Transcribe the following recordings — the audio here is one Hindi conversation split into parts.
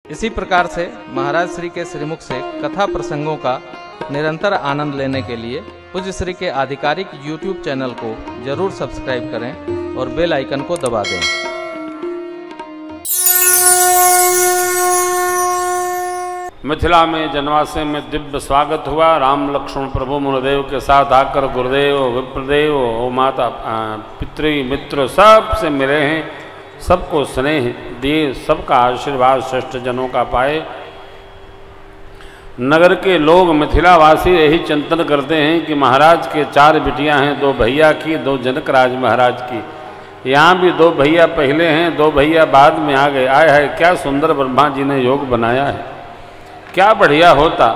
इसी प्रकार से महाराज श्री के श्रीमुख से कथा प्रसंगों का निरंतर आनंद लेने के लिए पूज्य श्री के आधिकारिक YouTube चैनल को जरूर सब्सक्राइब करें और बेल आइकन को दबा दें। मिथिला में जनवासे में दिव्य स्वागत हुआ। राम लक्ष्मण प्रभु मुनिदेव के साथ आकर गुरुदेव, विप्रदेव और माता पितृ मित्र सब से मिले हैं, सबको स्नेह दिए, सबका आशीर्वाद श्रेष्ठ जनों का पाए। नगर के लोग मिथिलावासी यही चिंतन करते हैं कि महाराज के 4 बिटियां हैं, 2 भैया की, 2 जनक राज महाराज की। यहाँ भी 2 भैया पहले हैं, 2 भैया बाद में आ गए। आए है क्या सुंदर ब्रह्मा जी ने योग बनाया है, क्या बढ़िया होता।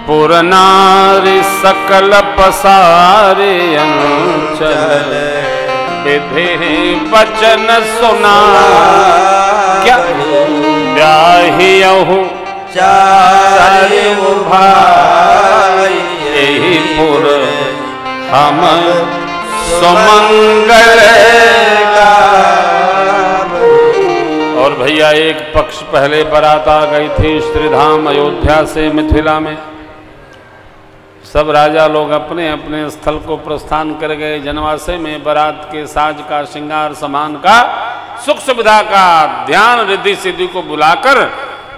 पुरनारी सकल पसारे अंचल विधि वचन सुना, क्या ब्याहियहु चारे भाई यही पुर हम सुमंगल का। और भैया एक पक्ष पहले बारात आ गई थी श्रीधाम अयोध्या से मिथिला में। सब राजा लोग अपने अपने स्थल को प्रस्थान कर गए। जनवासे में बारात के साज का, श्रृंगार सामान का, सुख सुविधा का ध्यान रिद्धि सिद्धि को बुलाकर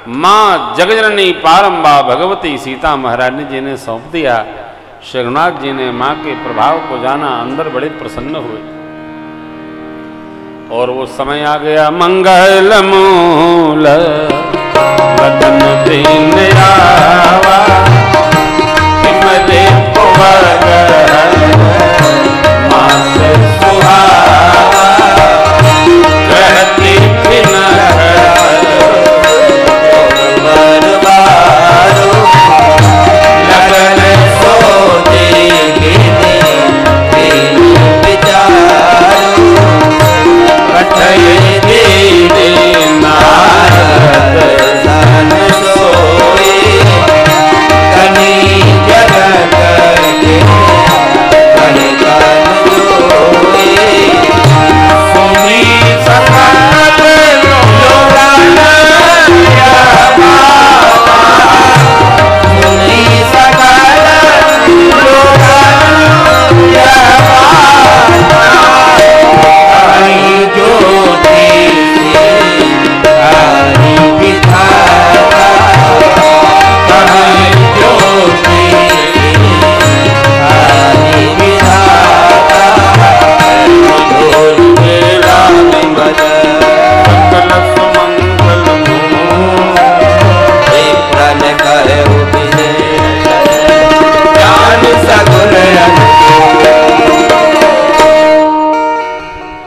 माँ जगजननी पारंबा भगवती सीता महारानी जी ने सौंप दिया। रघुनाथ जी ने माँ के प्रभाव को जाना, अंदर बड़े प्रसन्न हुए। और वो समय आ गया मंगल मूल बदन दीन आवा हिमले पुवग मास सुहावा कहती थी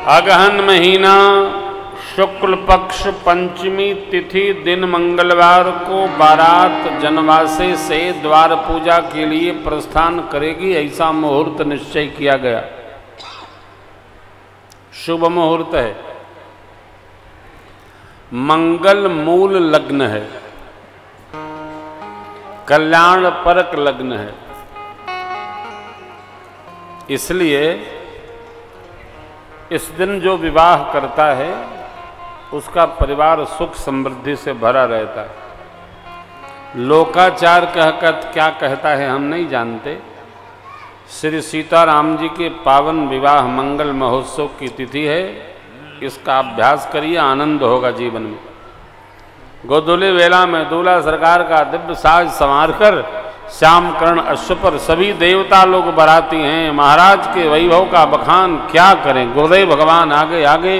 अगहन महीना शुक्ल पक्ष पंचमी तिथि दिन मंगलवार को बारात जनवासे से द्वार पूजा के लिए प्रस्थान करेगी, ऐसा मुहूर्त निश्चय किया गया। शुभ मुहूर्त है, मंगल मूल लग्न है, कल्याण परक लग्न है। इसलिए इस दिन जो विवाह करता है उसका परिवार सुख समृद्धि से भरा रहता है। लोकाचार कहकर क्या कहता है हम नहीं जानते। श्री सीताराम जी के पावन विवाह मंगल महोत्सव की तिथि है, इसका अभ्यास करिए, आनंद होगा जीवन में। गोधूली वेला में दूल्हा सरकार का दिव्य साज संवार कर श्यामकर्ण अश्व पर सभी देवता लोग बराती हैं। महाराज के वैभव का बखान क्या करें। गुरुदेव भगवान आगे आगे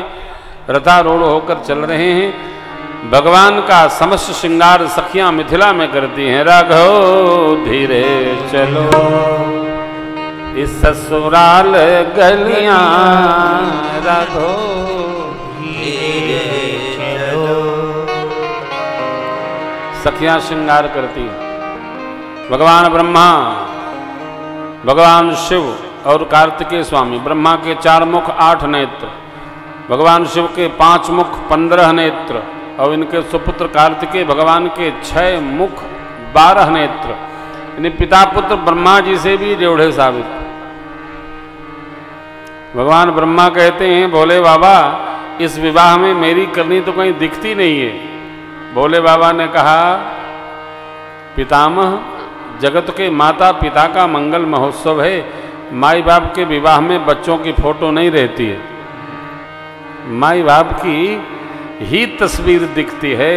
रथारूढ़ होकर चल रहे हैं। भगवान का समस्त श्रृंगार सखियां मिथिला में करती हैं। राघव धीरे चलो इस ससुराल गलियां, राघव धीरे चलो। सखियां श्रृंगार करती हैं। भगवान ब्रह्मा, भगवान शिव और कार्तिकेय स्वामी। ब्रह्मा के 4 मुख 8 नेत्र, भगवान शिव के 5 मुख 15 नेत्र और इनके सुपुत्र कार्तिकेय भगवान के 6 मुख 12 नेत्र। इन्हें पिता पुत्र ब्रह्मा जी से भी ड्योढ़े साबित। भगवान ब्रह्मा कहते हैं, भोले बाबा इस विवाह में मेरी करनी तो कहीं दिखती नहीं है। भोले बाबा ने कहा, पितामह, जगत के माता पिता का मंगल महोत्सव है, माई बाप के विवाह में बच्चों की फोटो नहीं रहती है, माई बाप की ही तस्वीर दिखती है।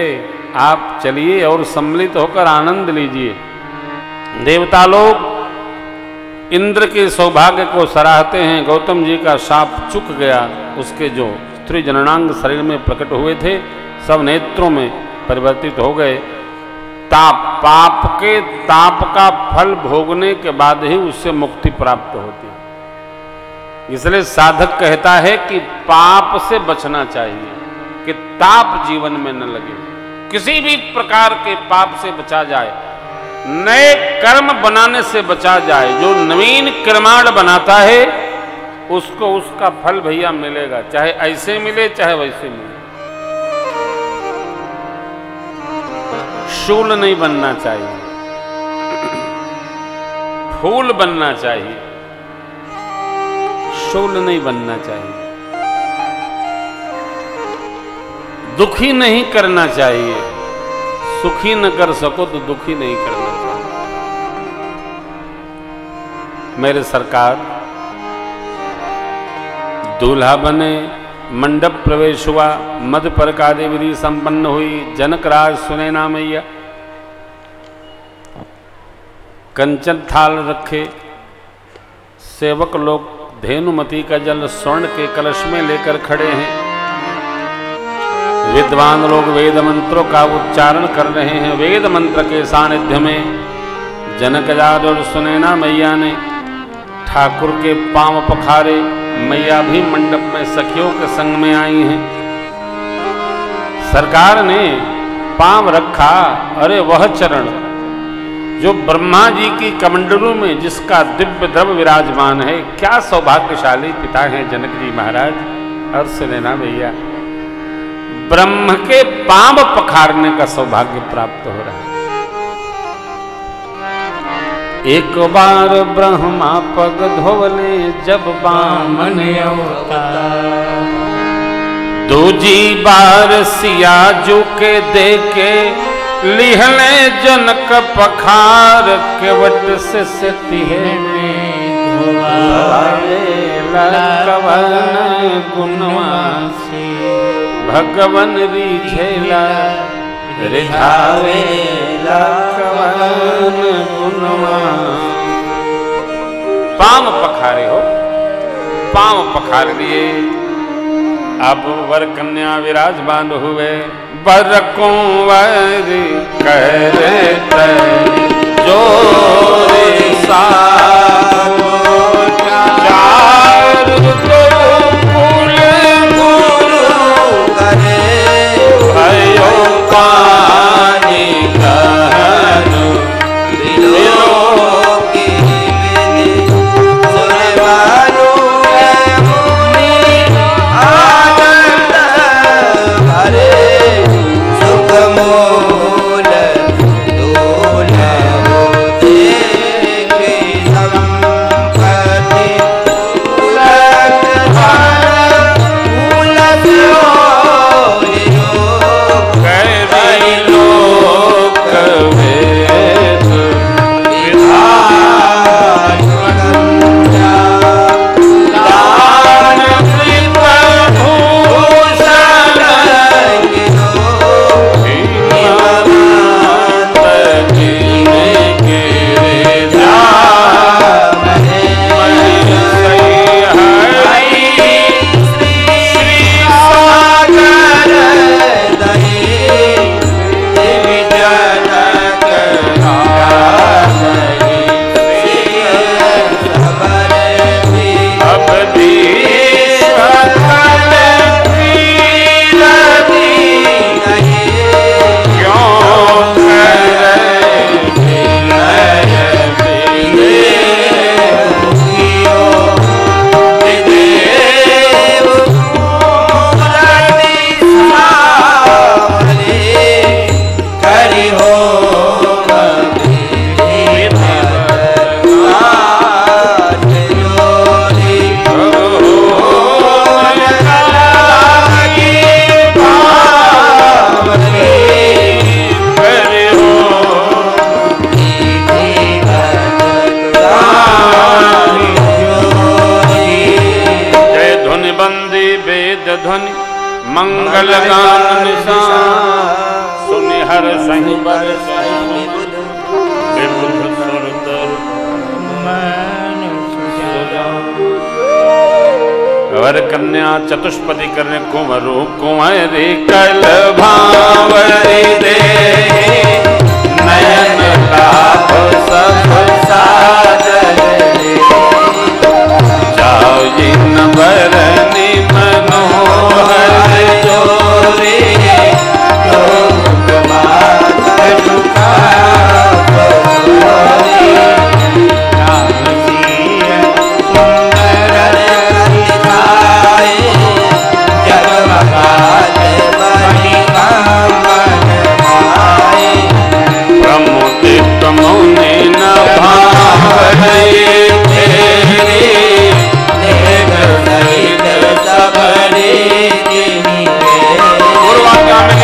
आप चलिए और सम्मिलित होकर आनंद लीजिए। देवता लोग इंद्र के सौभाग्य को सराहते हैं। गौतम जी का शाप चुक गया, उसके जो स्त्री जननांग शरीर में प्रकट हुए थे सब नेत्रों में परिवर्तित हो गए। पाप के ताप का फल भोगने के बाद ही उससे मुक्ति प्राप्त होती है। इसलिए साधक कहता है कि पाप से बचना चाहिए, कि ताप जीवन में न लगे, किसी भी प्रकार के पाप से बचा जाए, नए कर्म बनाने से बचा जाए। जो नवीन कर्माण बनाता है उसको उसका फल भैया मिलेगा, चाहे ऐसे मिले चाहे वैसे मिले। शूल नहीं बनना चाहिए, फूल बनना चाहिए, शूल नहीं बनना चाहिए। दुखी नहीं करना चाहिए, सुखी न कर सको तो दुखी नहीं करना चाहिए। मेरे सरकार दूल्हा बने, मंडप प्रवेश हुआ, मध्य पर कादे विधि संपन्न हुई, जनक राज सुनैना मैया कंचन थाल रखे, सेवक लोग धेनुमती का जल स्वर्ण के कलश में लेकर खड़े हैं, विद्वान लोग वेद मंत्रों का उच्चारण कर रहे हैं। वेद मंत्र के सानिध्य में जनकराज और सुनैना मैया ने ठाकुर के पांव पखारे। मैया भी मंडप में सखियों के संग में आई हैं। सरकार ने पांव रखा, अरे वह चरण जो ब्रह्मा जी की कमंडलू में जिसका दिव्य द्रव्य विराजमान है। क्या सौभाग्यशाली पिता हैं जनक जी महाराज और सुनैना मैया। ब्रह्म के पांव पखारने का सौभाग्य प्राप्त हो रहा है। एक बार ब्रह्मा पग धोवले जब बामन अवतार, दूजी बार सिया जू के देके लिहले जनक पखार, केवट से सतिहे में धोवावे लकवन गुणवासी, भगवन रिझेला रिझावे लकवन गुणवासी। पांव पखारे हो, पांव पखार लिए। अब वर कन्या विराजमान हुए, बर कुंवर करे जोरे साथ, चार गोकुल गुरु करे भयो पानी कहनु, विलोकी विधि सुरवानु मुनि आनंद हरे, सुख मूल गान निशान सुनि हर सही बर सही विबुध सुरतर वर कन्या चतुष्पदी करने कुंवरु कुंवरी कल भावरी दे नयन लाभ सब साजन जाओ जिन बरनी मनोहर जोरे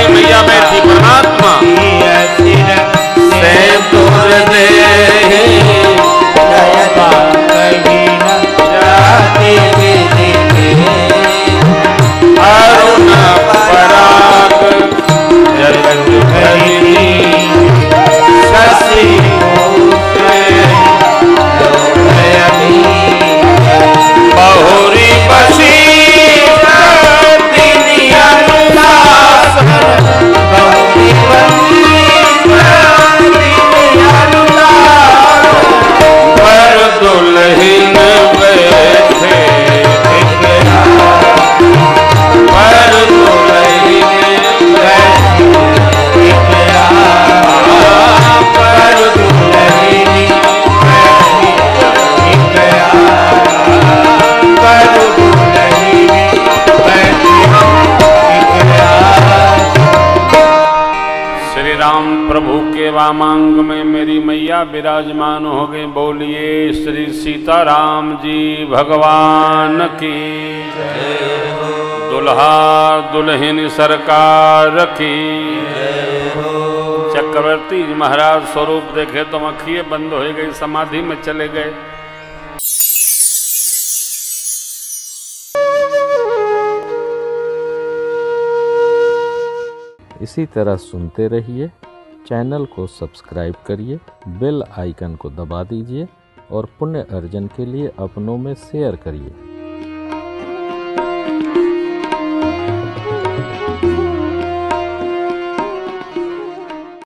मैया बैठी परमात्मा से दूर दे अरुण पराग जगत भरिणी शशि बहुरी बसी दुल्हन बैठे पर दुल्हन बैठे पर दुल्हन श्री राम प्रभु के वामांग में मेरी मैया विराजमान हो गई। बोलिए श्री सीताराम जी भगवान की दुल्हा दुल्हन सरकार की। चक्रवर्ती महाराज स्वरूप देखे तो आँखें बंद हो गई, समाधि में चले गए। इसी तरह सुनते रहिए, चैनल को सब्सक्राइब करिए, बेल आइकन को दबा दीजिए और पुण्य अर्जन के लिए अपनों में शेयर करिए।